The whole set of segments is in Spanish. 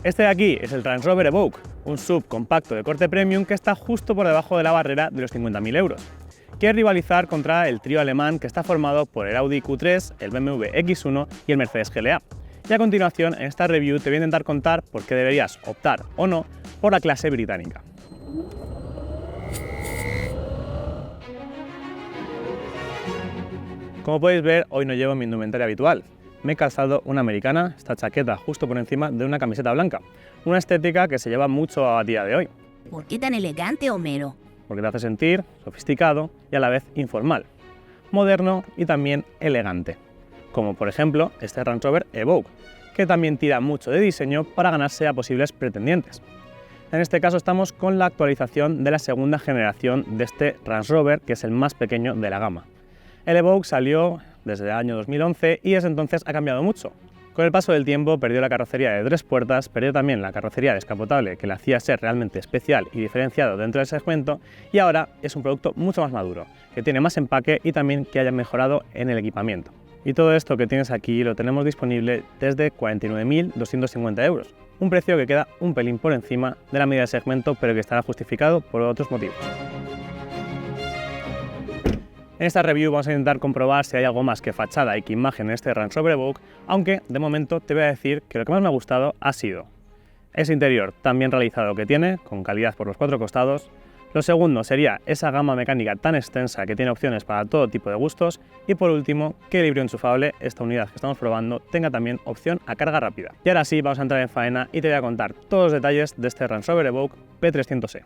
Este de aquí es el Range Rover Evoque, un SUV compacto de corte premium que está justo por debajo de la barrera de los 50.000 euros. Quiere rivalizar contra el trío alemán que está formado por el Audi Q3, el BMW X1 y el Mercedes GLA. Y a continuación, en esta review te voy a intentar contar por qué deberías optar o no por la clase británica. Como podéis ver, hoy no llevo mi indumentaria habitual. Me he calzado una americana, esta chaqueta justo por encima de una camiseta blanca. Una estética que se lleva mucho a día de hoy. ¿Por qué tan elegante, Homero? Porque te hace sentir sofisticado y a la vez informal, moderno y también elegante. Como por ejemplo este Range Rover Evoque, que también tira mucho de diseño para ganarse a posibles pretendientes. En este caso estamos con la actualización de la segunda generación de este Range Rover, que es el más pequeño de la gama. El Evoque salió desde el año 2011 y desde entonces ha cambiado mucho. Con el paso del tiempo perdió la carrocería de 3 puertas, perdió también la carrocería descapotable que le hacía ser realmente especial y diferenciado dentro del segmento, y ahora es un producto mucho más maduro, que tiene más empaque y también que haya mejorado en el equipamiento. Y todo esto que tienes aquí lo tenemos disponible desde 49.250 euros, un precio que queda un pelín por encima de la media de segmento, pero que estará justificado por otros motivos. En esta review vamos a intentar comprobar si hay algo más que fachada y que imagen en este Range Rover Evoque, aunque de momento te voy a decir que lo que más me ha gustado ha sido ese interior tan bien realizado que tiene, con calidad por los 4 costados. Lo segundo sería esa gama mecánica tan extensa que tiene opciones para todo tipo de gustos. Y por último, que el híbrido enchufable, esta unidad que estamos probando, tenga también opción a carga rápida. Y ahora sí, vamos a entrar en faena y te voy a contar todos los detalles de este Range Rover Evoque P300e.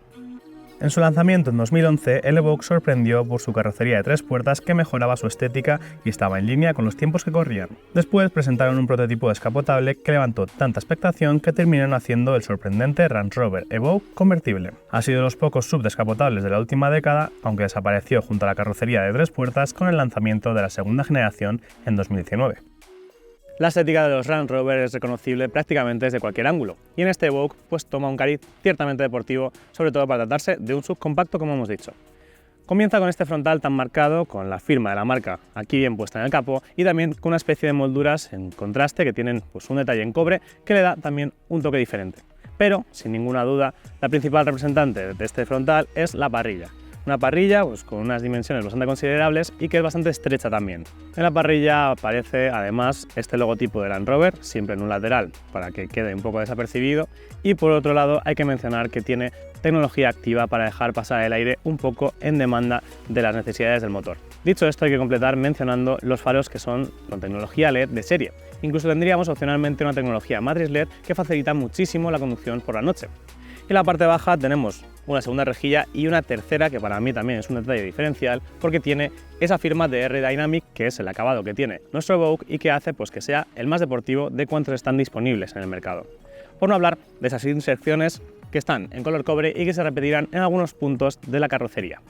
En su lanzamiento en 2011, el Evoque sorprendió por su carrocería de 3 puertas que mejoraba su estética y estaba en línea con los tiempos que corrían. Después presentaron un prototipo descapotable que levantó tanta expectación que terminaron haciendo el sorprendente Range Rover Evoque convertible. Ha sido de los pocos SUV descapotables de la última década, aunque desapareció junto a la carrocería de 3 puertas con el lanzamiento de la segunda generación en 2019. La estética de los Range Rover es reconocible prácticamente desde cualquier ángulo, y en este Evoque pues toma un cariz ciertamente deportivo, sobre todo para tratarse de un SUV compacto, como hemos dicho. Comienza con este frontal tan marcado, con la firma de la marca aquí bien puesta en el capó, y también con una especie de molduras en contraste que tienen pues un detalle en cobre que le da también un toque diferente. Pero, sin ninguna duda, la principal representante de este frontal es la parrilla. Una parrilla pues, con unas dimensiones bastante considerables y que es bastante estrecha también. En la parrilla aparece además este logotipo de Land Rover, siempre en un lateral para que quede un poco desapercibido, y por otro lado hay que mencionar que tiene tecnología activa para dejar pasar el aire un poco en demanda de las necesidades del motor. Dicho esto, hay que completar mencionando los faros que son con tecnología LED de serie. Incluso tendríamos opcionalmente una tecnología matriz LED que facilita muchísimo la conducción por la noche. En la parte baja tenemos una segunda rejilla y una tercera que para mí también es un detalle diferencial porque tiene esa firma de R-Dynamic, que es el acabado que tiene nuestro Evoque y que hace pues, que sea el más deportivo de cuantos están disponibles en el mercado. Por no hablar de esas inserciones que están en color cobre y que se repetirán en algunos puntos de la carrocería.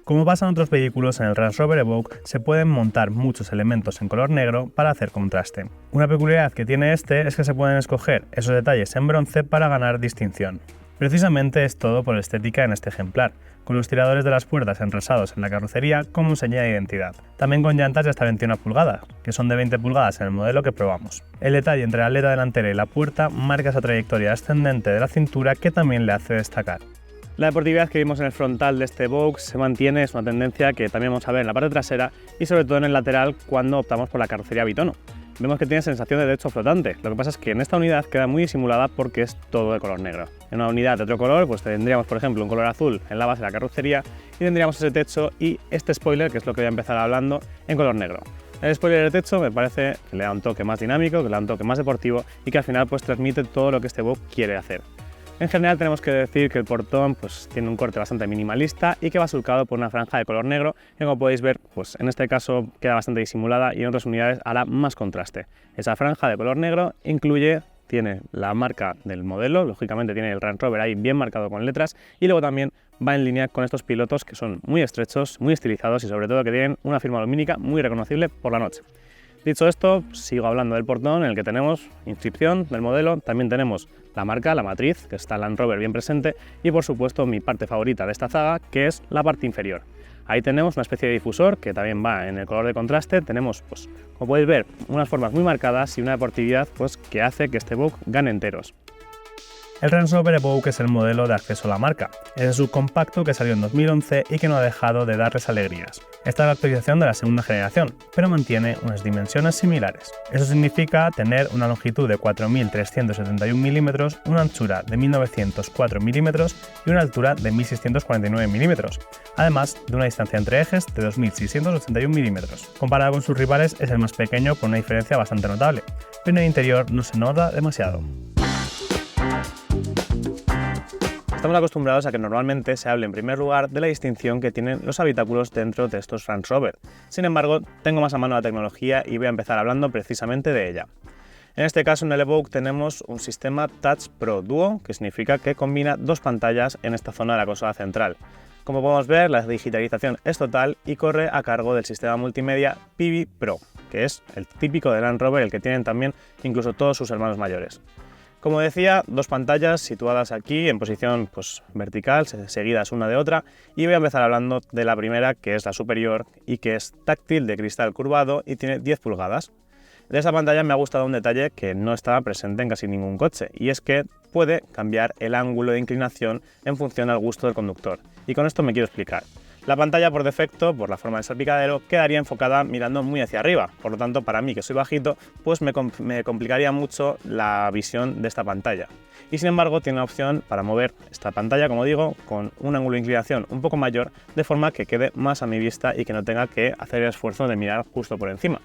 Como pasa en otros vehículos, en el Range Rover Evoque se pueden montar muchos elementos en color negro para hacer contraste. Una peculiaridad que tiene este es que se pueden escoger esos detalles en bronce para ganar distinción. Precisamente es todo por la estética en este ejemplar, con los tiradores de las puertas enrasados en la carrocería como señal de identidad. También con llantas de hasta 21 pulgadas, que son de 20 pulgadas en el modelo que probamos. El detalle entre la aleta delantera y la puerta marca esa trayectoria ascendente de la cintura que también le hace destacar. La deportividad que vimos en el frontal de este Evoque se mantiene, es una tendencia que también vamos a ver en la parte trasera y sobre todo en el lateral cuando optamos por la carrocería bitono. Vemos que tiene sensación de techo flotante, lo que pasa es que en esta unidad queda muy disimulada porque es todo de color negro. En una unidad de otro color pues tendríamos por ejemplo un color azul en la base de la carrocería y tendríamos ese techo y este spoiler, que es lo que voy a empezar hablando, en color negro. El spoiler de techo me parece que le da un toque más dinámico, que le da un toque más deportivo y que al final pues transmite todo lo que este Evoque quiere hacer. En general tenemos que decir que el portón pues, tiene un corte bastante minimalista y que va surcado por una franja de color negro que, como podéis ver, pues, en este caso queda bastante disimulada y en otras unidades hará más contraste. Esa franja de color negro tiene la marca del modelo, lógicamente tiene el Range Rover ahí bien marcado con letras y luego también va en línea con estos pilotos que son muy estrechos, muy estilizados y sobre todo que tienen una firma lumínica muy reconocible por la noche. Dicho esto, sigo hablando del portón en el que tenemos inscripción del modelo, también tenemos la marca, la matriz, que está Land Rover bien presente y por supuesto mi parte favorita de esta zaga, que es la parte inferior. Ahí tenemos una especie de difusor que también va en el color de contraste. Tenemos, pues, como podéis ver, unas formas muy marcadas y una deportividad pues, que hace que este Evoque gane enteros. El Range Rover Evoque es el modelo de acceso a la marca. Es el subcompacto que salió en 2011 y que no ha dejado de darles alegrías. Esta es la actualización de la segunda generación, pero mantiene unas dimensiones similares. Eso significa tener una longitud de 4.371 mm, una anchura de 1.904 mm y una altura de 1.649 mm, además de una distancia entre ejes de 2.681 mm. Comparado con sus rivales es el más pequeño con una diferencia bastante notable, pero en el interior no se nota demasiado. Estamos acostumbrados a que normalmente se hable en primer lugar de la distinción que tienen los habitáculos dentro de estos Range Rover. Sin embargo, tengo más a mano la tecnología y voy a empezar hablando precisamente de ella. En este caso, en el Evoque tenemos un sistema Touch Pro Duo, que significa que combina dos pantallas en esta zona de la consola central. Como podemos ver, la digitalización es total y corre a cargo del sistema multimedia Pivi Pro, que es el típico de Land Rover, el que tienen también incluso todos sus hermanos mayores. Como decía, dos pantallas situadas aquí en posición pues, vertical, seguidas una de otra, y voy a empezar hablando de la primera, que es la superior y que es táctil de cristal curvado y tiene 10 pulgadas. De esta pantalla me ha gustado un detalle que no estaba presente en casi ningún coche, y es que puede cambiar el ángulo de inclinación en función al gusto del conductor. Y con esto me quiero explicar. La pantalla por defecto, por la forma del salpicadero, quedaría enfocada mirando muy hacia arriba. Por lo tanto, para mí, que soy bajito, pues me complicaría mucho la visión de esta pantalla. Y sin embargo, tiene la opción para mover esta pantalla, como digo, con un ángulo de inclinación un poco mayor, de forma que quede más a mi vista y que no tenga que hacer el esfuerzo de mirar justo por encima.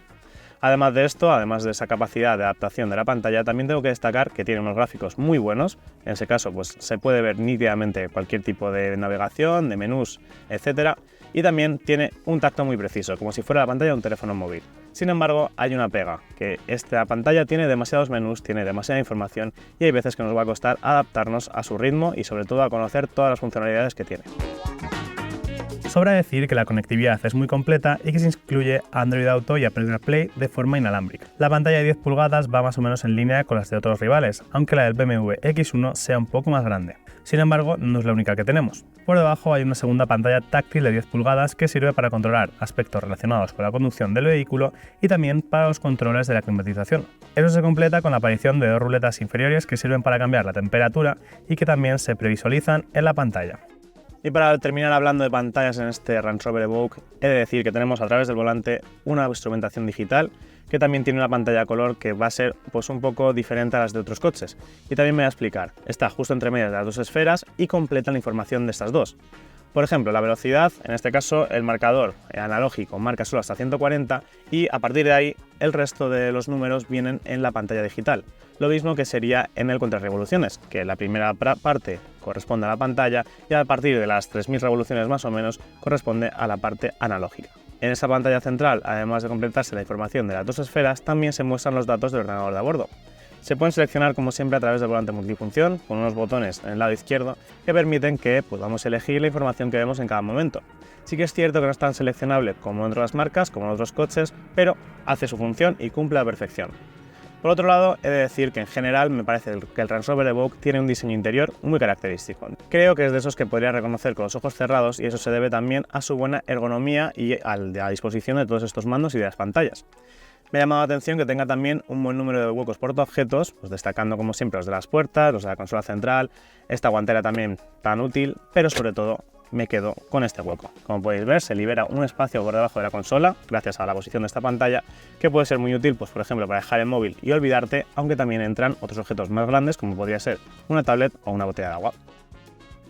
Además de esto, además de esa capacidad de adaptación de la pantalla, también tengo que destacar que tiene unos gráficos muy buenos. En ese caso, pues se puede ver nítidamente cualquier tipo de navegación, de menús, etc. Y también tiene un tacto muy preciso, como si fuera la pantalla de un teléfono móvil. Sin embargo, hay una pega, que esta pantalla tiene demasiados menús, tiene demasiada información y hay veces que nos va a costar adaptarnos a su ritmo y sobre todo a conocer todas las funcionalidades que tiene. Sobra decir que la conectividad es muy completa y que se incluye Android Auto y Apple CarPlay de forma inalámbrica. La pantalla de 10 pulgadas va más o menos en línea con las de otros rivales, aunque la del BMW X1 sea un poco más grande. Sin embargo, no es la única que tenemos. Por debajo hay una segunda pantalla táctil de 10 pulgadas que sirve para controlar aspectos relacionados con la conducción del vehículo y también para los controles de la climatización. Eso se completa con la aparición de dos ruletas inferiores que sirven para cambiar la temperatura y que también se previsualizan en la pantalla. Y para terminar hablando de pantallas en este Range Rover Evoque, he de decir que tenemos a través del volante una instrumentación digital que también tiene una pantalla a color que va a ser pues, un poco diferente a las de otros coches. Y también me voy a explicar, está justo entre medias de las dos esferas y completa la información de estas dos. Por ejemplo, la velocidad, en este caso el marcador analógico marca solo hasta 140 y a partir de ahí el resto de los números vienen en la pantalla digital. Lo mismo que sería en el contrarrevoluciones, que la primera parte corresponde a la pantalla y a partir de las 3000 revoluciones más o menos corresponde a la parte analógica. En esa pantalla central, además de completarse la información de las dos esferas, también se muestran los datos del ordenador de a bordo. Se pueden seleccionar como siempre a través del volante multifunción, con unos botones en el lado izquierdo que permiten que podamos elegir la información que vemos en cada momento. Sí que es cierto que no es tan seleccionable como en otras marcas, como en otros coches, pero hace su función y cumple a la perfección. Por otro lado, he de decir que en general me parece que el Range Rover Evoque tiene un diseño interior muy característico. Creo que es de esos que podría reconocer con los ojos cerrados y eso se debe también a su buena ergonomía y a la disposición de todos estos mandos y de las pantallas. Me ha llamado la atención que tenga también un buen número de huecos portaobjetos, pues destacando como siempre los de las puertas, los de la consola central, esta guantera también tan útil, pero sobre todo me quedo con este hueco. Como podéis ver, se libera un espacio por debajo de la consola, gracias a la posición de esta pantalla, que puede ser muy útil, pues por ejemplo, para dejar el móvil y olvidarte, aunque también entran otros objetos más grandes, como podría ser una tablet o una botella de agua.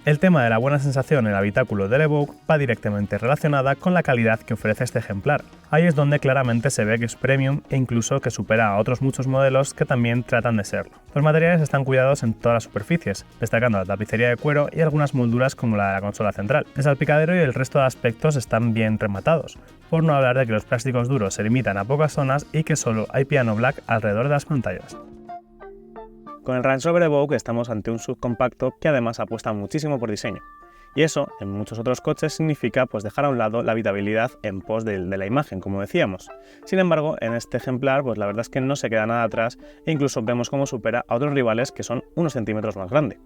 El tema de la buena sensación en el habitáculo del Evoque va directamente relacionada con la calidad que ofrece este ejemplar. Ahí es donde claramente se ve que es premium e incluso que supera a otros muchos modelos que también tratan de serlo. Los materiales están cuidados en todas las superficies, destacando la tapicería de cuero y algunas molduras como la de la consola central. El salpicadero y el resto de aspectos están bien rematados, por no hablar de que los plásticos duros se limitan a pocas zonas y que solo hay piano black alrededor de las pantallas. Con el Range Rover Evoque estamos ante un subcompacto que además apuesta muchísimo por diseño. Y eso, en muchos otros coches, significa pues dejar a un lado la habitabilidad en pos de la imagen, como decíamos. Sin embargo, en este ejemplar, pues la verdad es que no se queda nada atrás e incluso vemos cómo supera a otros rivales que son unos centímetros más grande.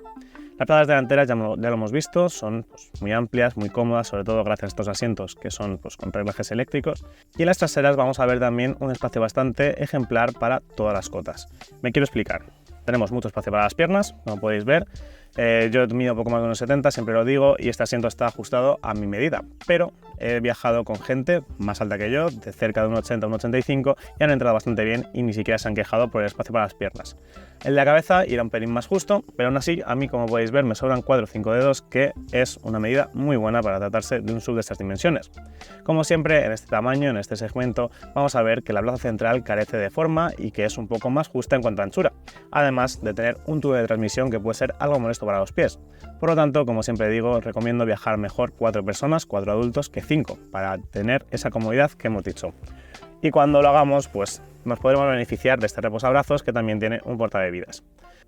Las plazas delanteras ya lo hemos visto, son muy amplias, muy cómodas, sobre todo gracias a estos asientos que son con reglajes eléctricos. Y en las traseras vamos a ver también un espacio bastante ejemplar para todas las cotas. Me quiero explicar. Tenemos mucho espacio para las piernas, como podéis ver. Yo mido poco más de unos 70, siempre lo digo, y este asiento está ajustado a mi medida. Pero he viajado con gente más alta que yo, de cerca de 1,80 a 1,85, y han entrado bastante bien y ni siquiera se han quejado por el espacio para las piernas. El de la cabeza irá un pelín más justo, pero aún así, a mí, como podéis ver, me sobran 4 o 5 dedos, que es una medida muy buena para tratarse de un SUV de estas dimensiones. Como siempre, en este tamaño, en este segmento, vamos a ver que la plaza central carece de forma y que es un poco más justa en cuanto a anchura, además de tener un tubo de transmisión que puede ser algo molesto para los pies. Por lo tanto, como siempre digo, recomiendo viajar mejor 4 personas, 4 adultos, que 5, para tener esa comodidad que hemos dicho. Y cuando lo hagamos, pues nos podremos beneficiar de este reposabrazos que también tiene un portabebidas.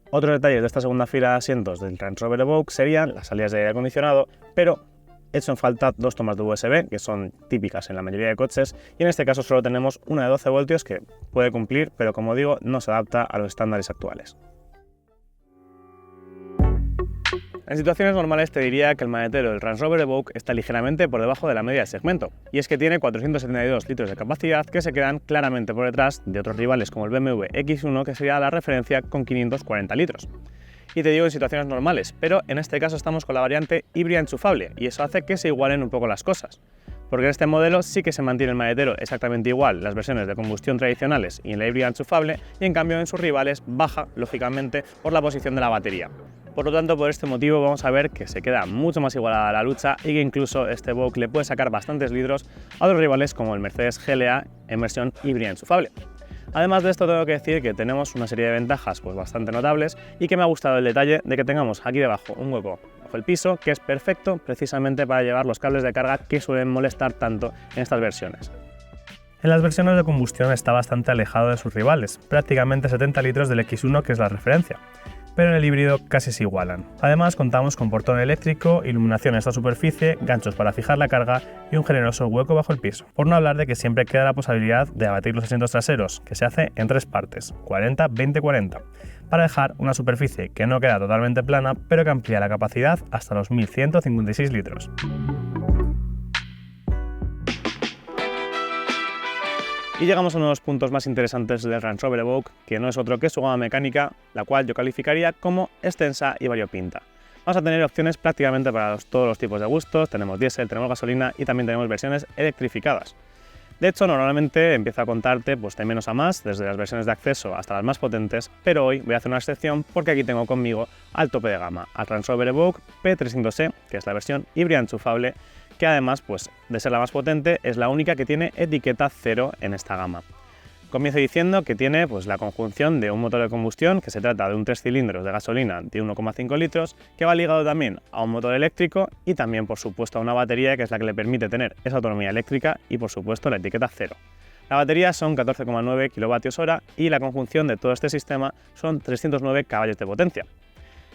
Otros detalles de esta segunda fila de asientos del Range Rover Evoque serían las salidas de aire acondicionado, pero he hecho en falta 2 tomas de USB, que son típicas en la mayoría de coches, y en este caso solo tenemos una de 12 voltios que puede cumplir, pero como digo, no se adapta a los estándares actuales. En situaciones normales te diría que el maletero del Range Rover Evoque está ligeramente por debajo de la media del segmento, y es que tiene 472 litros de capacidad que se quedan claramente por detrás de otros rivales como el BMW X1, que sería la referencia con 540 litros. Y te digo en situaciones normales, pero en este caso estamos con la variante híbrida enchufable, y eso hace que se igualen un poco las cosas. Porque en este modelo sí que se mantiene el maletero exactamente igual en las versiones de combustión tradicionales y en la híbrida enchufable, y en cambio en sus rivales baja, lógicamente, por la posición de la batería. Por lo tanto, por este motivo vamos a ver que se queda mucho más igualada la lucha y que incluso este Evoque le puede sacar bastantes litros a otros rivales como el Mercedes GLA en versión híbrida enchufable. Además de esto, tengo que decir que tenemos una serie de ventajas bastante notables, y que me ha gustado el detalle de que tengamos aquí debajo un hueco bajo el piso que es perfecto precisamente para llevar los cables de carga que suelen molestar tanto en estas versiones. En las versiones de combustión está bastante alejado de sus rivales, prácticamente 70 litros del X1, que es la referencia, pero en el híbrido casi se igualan. Además, contamos con portón eléctrico, iluminación en esta superficie, ganchos para fijar la carga y un generoso hueco bajo el piso. Por no hablar de que siempre queda la posibilidad de abatir los asientos traseros, que se hace en 3 partes, 40-20-40, para dejar una superficie que no queda totalmente plana, pero que amplía la capacidad hasta los 1156 litros. Y llegamos a uno de los puntos más interesantes del Range Rover Evoque, que no es otro que su gama mecánica, la cual yo calificaría como extensa y variopinta. Vamos a tener opciones prácticamente para todos los tipos de gustos, tenemos diésel, tenemos gasolina y también tenemos versiones electrificadas. De hecho, normalmente empiezo a contarte de menos a más, desde las versiones de acceso hasta las más potentes, pero hoy voy a hacer una excepción porque aquí tengo conmigo al tope de gama, al Range Rover Evoque P300e, que es la versión híbrida enchufable, que además, de ser la más potente, es la única que tiene etiqueta 0 en esta gama. Comienzo diciendo que tiene la conjunción de un motor de combustión, que se trata de un 3 cilindros de gasolina de 1,5 litros, que va ligado también a un motor eléctrico y también, por supuesto, a una batería que es la que le permite tener esa autonomía eléctrica y, por supuesto, la etiqueta 0. La batería son 14,9 kWh y la conjunción de todo este sistema son 309 caballos de potencia.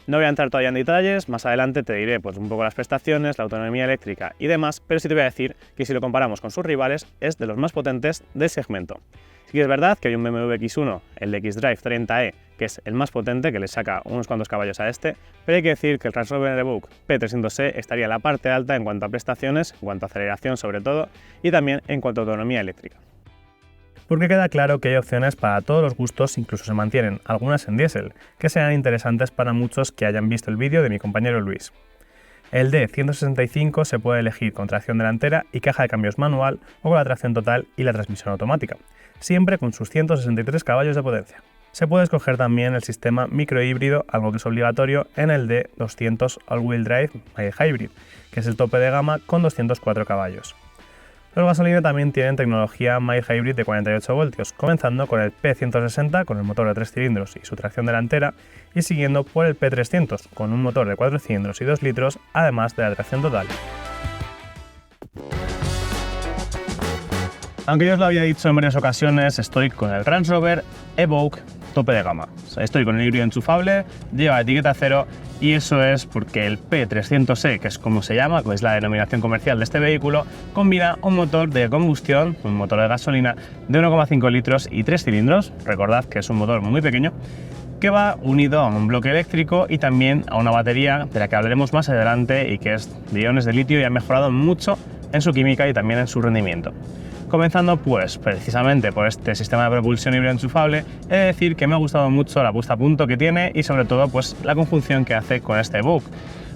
No voy a entrar todavía en detalles, más adelante te diré un poco las prestaciones, la autonomía eléctrica y demás, pero sí te voy a decir que si lo comparamos con sus rivales es de los más potentes del segmento. Sí que es verdad que hay un BMW X1, el xDrive 30e, que es el más potente, que le saca unos cuantos caballos a este, pero hay que decir que el Range Rover Evoque P300e estaría en la parte alta en cuanto a prestaciones, en cuanto a aceleración sobre todo, y también en cuanto a autonomía eléctrica. Porque queda claro que hay opciones para todos los gustos, incluso se mantienen algunas en diésel, que serán interesantes para muchos que hayan visto el vídeo de mi compañero Luis. El D165 se puede elegir con tracción delantera y caja de cambios manual o con la tracción total y la transmisión automática, siempre con sus 163 caballos de potencia. Se puede escoger también el sistema microhíbrido, algo que es obligatorio en el D200 All-Wheel Drive Mild Hybrid, que es el tope de gama con 204 caballos. Los gasolina también tienen tecnología Mild Hybrid de 48 voltios, comenzando con el P160 con el motor de 3 cilindros y su tracción delantera, y siguiendo por el P300 con un motor de 4 cilindros y 2 litros, además de la tracción total. Aunque yo os lo había dicho en varias ocasiones, estoy con el Range Rover Evoque tope de gama. Estoy con el híbrido enchufable, lleva etiqueta 0 y eso es porque el P300e, que es como se llama, que es la denominación comercial de este vehículo, combina un motor de combustión, un motor de gasolina de 1,5 litros y 3 cilindros, recordad que es un motor muy pequeño, que va unido a un bloque eléctrico y también a una batería de la que hablaremos más adelante y que es de iones de litio y ha mejorado mucho en su química y también en su rendimiento. Comenzando pues precisamente por este sistema de propulsión híbrido enchufable, he de decir que me ha gustado mucho la puesta a punto que tiene y sobre todo pues la conjunción que hace con este Evoque.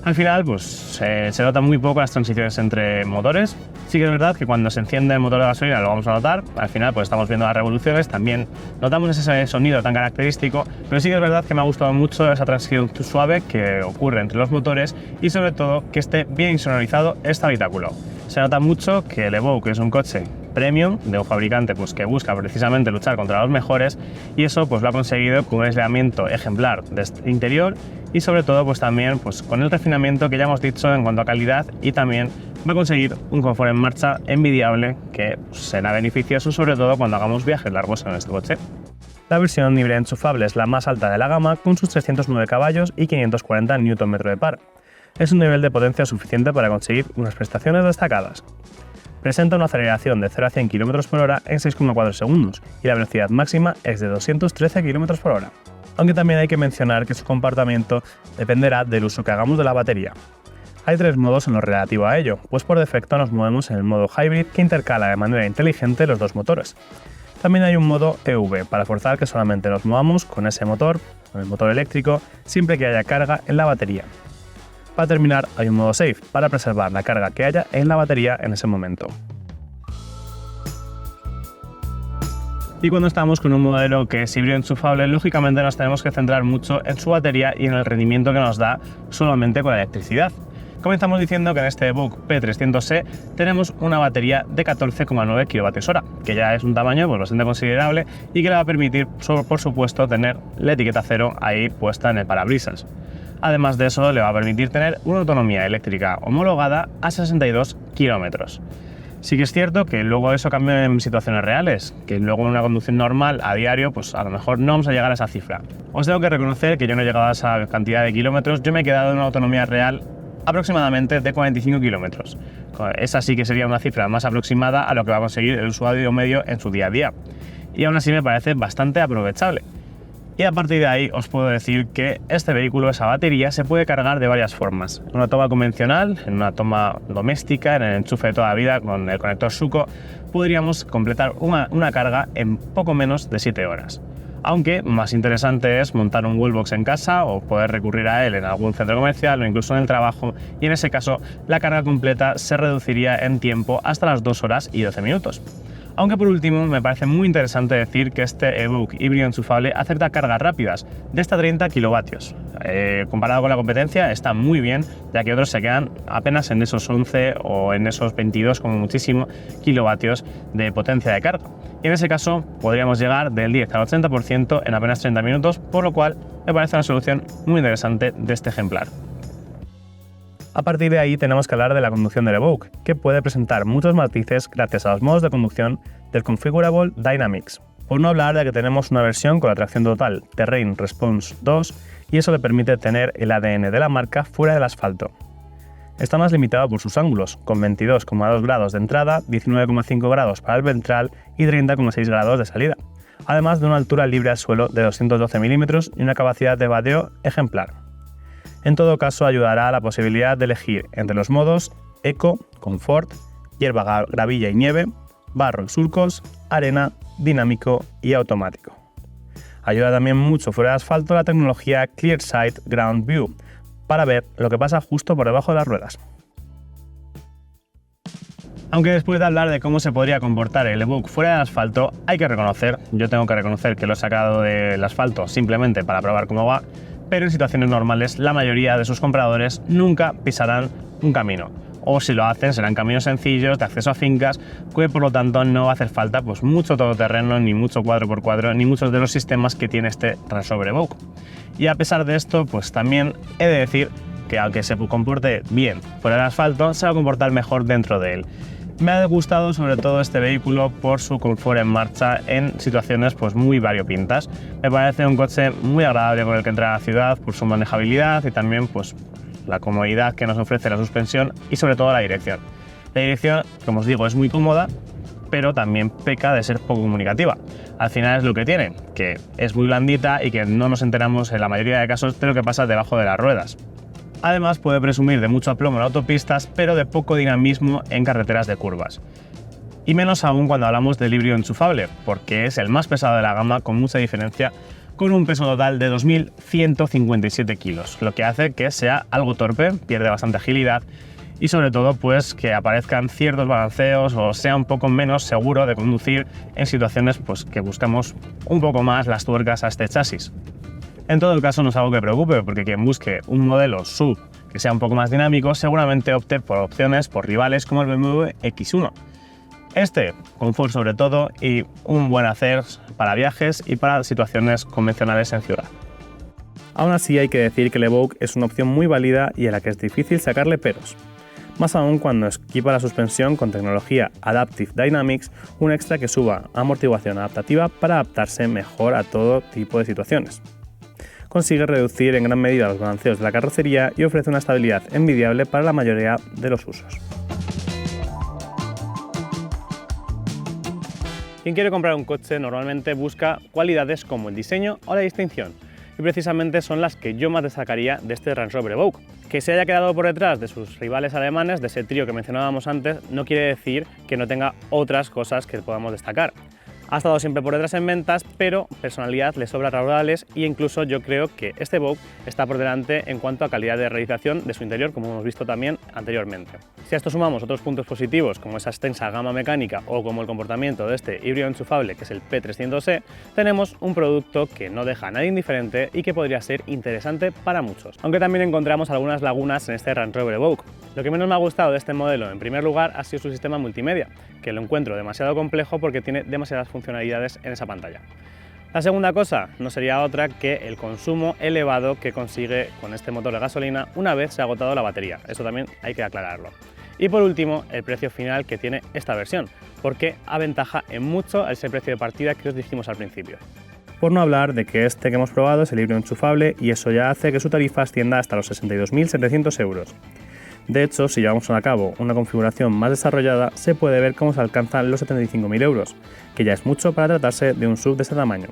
Al final pues se notan muy poco las transiciones entre motores. Sí que es verdad que cuando se enciende el motor de gasolina lo vamos a notar, al final pues estamos viendo las revoluciones, también notamos ese sonido tan característico, pero sí que es verdad que me ha gustado mucho esa transición suave que ocurre entre los motores y sobre todo que esté bien insonorizado este habitáculo. Se nota mucho que el Evoque es un coche premium de un fabricante pues, que busca precisamente luchar contra los mejores y eso pues, lo ha conseguido con un aislamiento ejemplar de este interior y sobre todo pues, también pues, con el refinamiento que ya hemos dicho en cuanto a calidad y también va a conseguir un confort en marcha envidiable que pues, será beneficioso sobre todo cuando hagamos viajes largos en este coche. La versión híbrida enchufable es la más alta de la gama con sus 309 caballos y 540 Nm de par. Es un nivel de potencia suficiente para conseguir unas prestaciones destacadas. Presenta una aceleración de 0 a 100 km por hora en 6,4 segundos y la velocidad máxima es de 213 km por hora. Aunque también hay que mencionar que su comportamiento dependerá del uso que hagamos de la batería. Hay tres modos en lo relativo a ello, pues por defecto nos movemos en el modo Hybrid que intercala de manera inteligente los dos motores. También hay un modo EV para forzar que solamente nos movamos con ese motor, con el motor eléctrico, siempre que haya carga en la batería. Para terminar, hay un modo Safe para preservar la carga que haya en la batería en ese momento. Y cuando estamos con un modelo que es híbrido enchufable, lógicamente nos tenemos que centrar mucho en su batería y en el rendimiento que nos da solamente con la electricidad. Comenzamos diciendo que en este Evoque P300e tenemos una batería de 14,9 kWh, que ya es un tamaño pues, bastante considerable y que le va a permitir, por supuesto, tener la etiqueta 0 ahí puesta en el parabrisas. Además de eso, le va a permitir tener una autonomía eléctrica homologada a 62 km. Sí que es cierto que luego eso cambia en situaciones reales, que luego en una conducción normal a diario, pues a lo mejor no vamos a llegar a esa cifra. Os tengo que reconocer que yo no he llegado a esa cantidad de kilómetros, yo me he quedado en una autonomía real aproximadamente de 45 km. Esa sí que sería una cifra más aproximada a lo que va a conseguir el usuario medio en su día a día. Y aún así me parece bastante aprovechable. Y a partir de ahí os puedo decir que este vehículo, esa batería, se puede cargar de varias formas. En una toma convencional, en una toma doméstica, en el enchufe de toda la vida con el conector Suco, podríamos completar una carga en poco menos de 7 horas. Aunque más interesante es montar un wallbox en casa o poder recurrir a él en algún centro comercial o incluso en el trabajo y en ese caso la carga completa se reduciría en tiempo hasta las 2 horas y 12 minutos. Aunque por último me parece muy interesante decir que este Evoque híbrido enchufable acepta cargas rápidas de hasta 30 kilovatios. Comparado con la competencia está muy bien, ya que otros se quedan apenas en esos 11 o en esos 22 como muchísimo kilovatios de potencia de carga. Y en ese caso podríamos llegar del 10 al 80% en apenas 30 minutos, por lo cual me parece una solución muy interesante de este ejemplar. A partir de ahí tenemos que hablar de la conducción del Evoque, que puede presentar muchos matices gracias a los modos de conducción del Configurable Dynamics. Por no hablar de que tenemos una versión con la tracción total Terrain Response 2 y eso le permite tener el ADN de la marca fuera del asfalto. Está más limitado por sus ángulos, con 22,2 grados de entrada, 19,5 grados para el ventral y 30,6 grados de salida, además de una altura libre al suelo de 212 mm y una capacidad de vadeo ejemplar. En todo caso, ayudará a la posibilidad de elegir entre los modos Eco, Confort, hierba, gravilla y nieve, barro y surcos, arena, dinámico y automático. Ayuda también mucho fuera de asfalto la tecnología ClearSight Ground View para ver lo que pasa justo por debajo de las ruedas. Aunque después de hablar de cómo se podría comportar el Evoque fuera del asfalto, yo tengo que reconocer que lo he sacado del asfalto simplemente para probar cómo va, pero en situaciones normales la mayoría de sus compradores nunca pisarán un camino, o si lo hacen serán caminos sencillos de acceso a fincas, que por lo tanto no va a hacer falta pues mucho todoterreno, ni mucho 4x4, ni muchos de los sistemas que tiene este crossover Evoque. Y a pesar de esto, pues también he de decir que aunque se comporte bien fuera del asfalto, se va a comportar mejor dentro de él. Me ha gustado sobre todo este vehículo por su confort en marcha en situaciones pues muy variopintas. Me parece un coche muy agradable con el que entrar a la ciudad por su manejabilidad y también pues la comodidad que nos ofrece la suspensión y sobre todo la dirección. La dirección, como os digo, es muy cómoda pero también peca de ser poco comunicativa. Al final es lo que tiene, que es muy blandita y que no nos enteramos en la mayoría de casos de lo que pasa debajo de las ruedas. Además puede presumir de mucho aplomo en autopistas, pero de poco dinamismo en carreteras de curvas. Y menos aún cuando hablamos del híbrido enchufable, porque es el más pesado de la gama con mucha diferencia, con un peso total de 2.157 kilos, lo que hace que sea algo torpe, pierde bastante agilidad y sobre todo pues que aparezcan ciertos balanceos o sea un poco menos seguro de conducir en situaciones pues que buscamos un poco más las tuercas a este chasis. En todo caso no es algo que preocupe, porque quien busque un modelo SUV que sea un poco más dinámico seguramente opte por opciones por rivales como el BMW X1. Este, confort sobre todo y un buen hacer para viajes y para situaciones convencionales en ciudad. Aún así hay que decir que el Evoque es una opción muy válida y a la que es difícil sacarle peros. Más aún cuando equipa la suspensión con tecnología Adaptive Dynamics, un extra que suba amortiguación adaptativa para adaptarse mejor a todo tipo de situaciones. Consigue reducir en gran medida los balanceos de la carrocería y ofrece una estabilidad envidiable para la mayoría de los usos. Quien quiere comprar un coche normalmente busca cualidades como el diseño o la distinción, y precisamente son las que yo más destacaría de este Range Rover Evoque. Que se haya quedado por detrás de sus rivales alemanes, de ese trío que mencionábamos antes, no quiere decir que no tenga otras cosas que podamos destacar. Ha estado siempre por detrás en ventas, pero personalidad le sobra raudales e incluso yo creo que este Evoque está por delante en cuanto a calidad de realización de su interior, como hemos visto también anteriormente. Si a esto sumamos otros puntos positivos como esa extensa gama mecánica o como el comportamiento de este híbrido enchufable que es el P300e, tenemos un producto que no deja a nadie indiferente y que podría ser interesante para muchos. Aunque también encontramos algunas lagunas en este Range Rover Evoque. Lo que menos me ha gustado de este modelo en primer lugar ha sido su sistema multimedia, que lo encuentro demasiado complejo porque tiene demasiadas funcionalidades en esa pantalla. La segunda cosa no sería otra que el consumo elevado que consigue con este motor de gasolina una vez se ha agotado la batería, eso también hay que aclararlo. Y por último, el precio final que tiene esta versión, porque aventaja en mucho ese precio de partida que os dijimos al principio. Por no hablar de que este que hemos probado es el híbrido enchufable y eso ya hace que su tarifa ascienda hasta los 62.700 euros. De hecho, si llevamos a cabo una configuración más desarrollada, se puede ver cómo se alcanzan los 75.000 euros, que ya es mucho para tratarse de un SUV de este tamaño.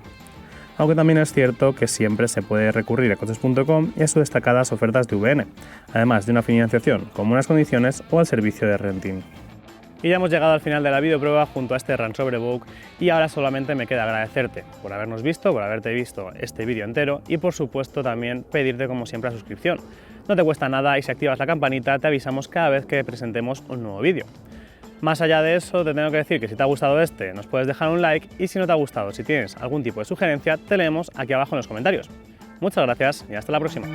Aunque también es cierto que siempre se puede recurrir a coches.com y a sus destacadas ofertas de VN, además de una financiación con buenas condiciones o al servicio de renting. Y ya hemos llegado al final de la videoprueba junto a este Range Rover Evoque y ahora solamente me queda agradecerte por habernos visto, por haberte visto este vídeo entero y por supuesto también pedirte como siempre la suscripción. No te cuesta nada y si activas la campanita te avisamos cada vez que presentemos un nuevo vídeo. Más allá de eso te tengo que decir que si te ha gustado este nos puedes dejar un like y si no te ha gustado, si tienes algún tipo de sugerencia te leemos aquí abajo en los comentarios. Muchas gracias y hasta la próxima.